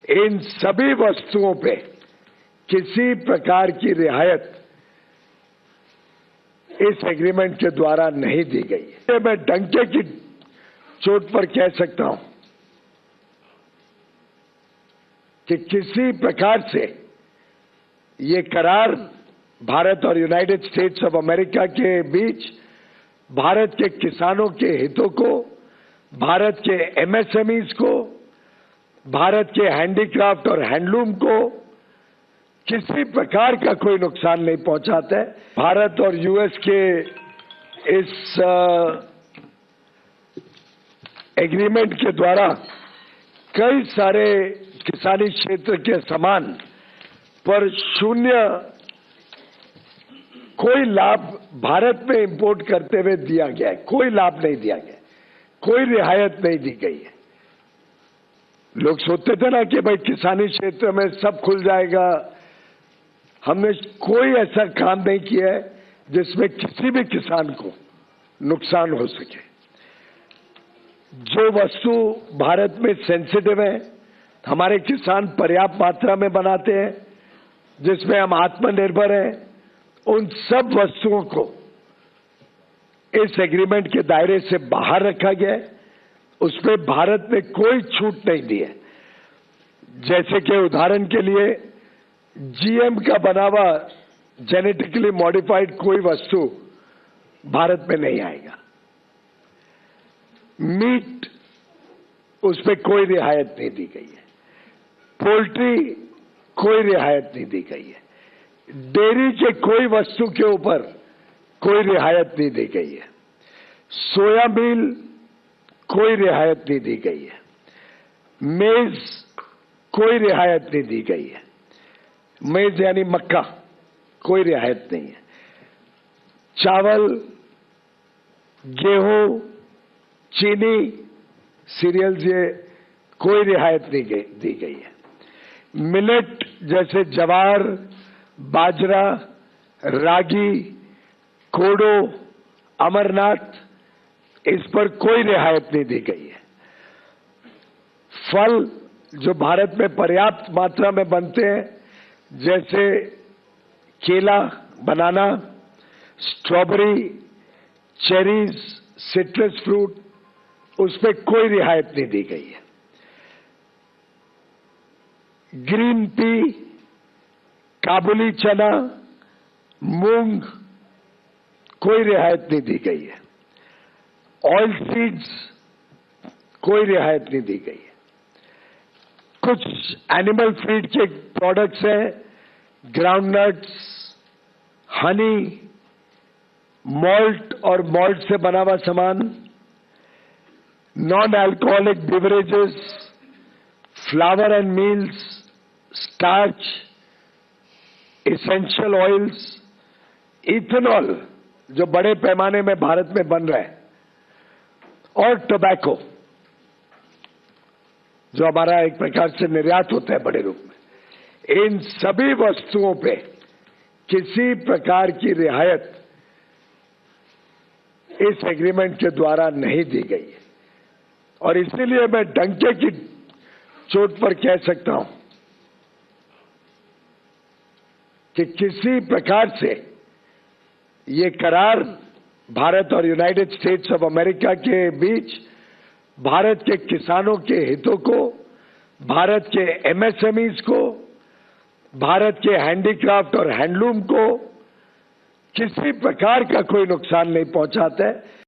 इन सभी वस्तुओं पे किसी प्रकार की रियायत इस एग्रीमेंट के द्वारा नहीं दी गई है। मैं डंके की चोट पर कह सकता हूं कि किसी प्रकार से ये करार भारत और यूनाइटेड स्टेट्स ऑफ अमेरिका के बीच भारत के किसानों के हितों को, भारत के एमएसएमईज को, भारत के हैंडीक्राफ्ट और हैंडलूम को किसी प्रकार का कोई नुकसान नहीं पहुंचाता है। भारत और यूएस के इस एग्रीमेंट के द्वारा कई सारे किसानी क्षेत्र के सामान पर शून्य कोई लाभ भारत में इंपोर्ट करते हुए दिया गया है। कोई लाभ नहीं दिया गया, कोई रियायत नहीं दी गई है। लोग सोचते थे ना कि भाई किसानी क्षेत्र में सब खुल जाएगा। हमने कोई ऐसा काम नहीं किया है जिसमें किसी भी किसान को नुकसान हो सके। जो वस्तु भारत में सेंसिटिव है, हमारे किसान पर्याप्त मात्रा में बनाते हैं, जिसमें हम आत्मनिर्भर हैं, उन सब वस्तुओं को इस एग्रीमेंट के दायरे से बाहर रखा गया है। उसमें भारत ने कोई छूट नहीं दी है। जैसे कि उदाहरण के लिए जीएम का बना हुआ जेनेटिकली मॉडिफाइड कोई वस्तु भारत में नहीं आएगा। मीट, उसमें कोई रियायत नहीं दी गई है। पोल्ट्री, कोई रियायत नहीं दी गई है। डेयरी के कोई वस्तु के ऊपर कोई रियायत नहीं दी गई है। सोयाबीन, कोई रियायत नहीं दी गई है। मेज, कोई रियायत नहीं दी गई है। मेज यानी मक्का, कोई रियायत नहीं है। चावल, गेहूं, चीनी, सीरियल्स, ये कोई रियायत नहीं दी गई है। मिलेट जैसे ज्वार, बाजरा, रागी, कोडो, अमरनाथ, इस पर कोई रियायत नहीं दी गई है। फल जो भारत में पर्याप्त मात्रा में बनते हैं, जैसे केला, बनाना, स्ट्रॉबेरी, चेरीज, सिट्रस फ्रूट, उस पर कोई रियायत नहीं दी गई है। ग्रीन पी, काबुली चना, मूंग, कोई रियायत नहीं दी गई है। ऑयल सीड्स, कोई रियायत नहीं दी गई है। कुछ एनिमल फीड के प्रोडक्ट्स हैं, ग्राउंडनट्स, हनी, मॉल्ट और मॉल्ट से बना हुआ सामान, non alcoholic beverages, flower and meals, starch, essential oils, ethanol जो बड़े पैमाने में भारत में बन रहा है, और टोबैको जो हमारा एक प्रकार से निर्यात होता है बड़े रूप में। इन सभी वस्तुओं पे किसी प्रकार की रियायत इस एग्रीमेंट के द्वारा नहीं दी गई है। और इसीलिए मैं डंके की चोट पर कह सकता हूं कि किसी प्रकार से ये करार भारत और यूनाइटेड स्टेट्स ऑफ अमेरिका के बीच भारत के किसानों के हितों को, भारत के एमएसएमईज को, भारत के हैंडीक्राफ्ट और हैंडलूम को किसी प्रकार का कोई नुकसान नहीं पहुंचाता है।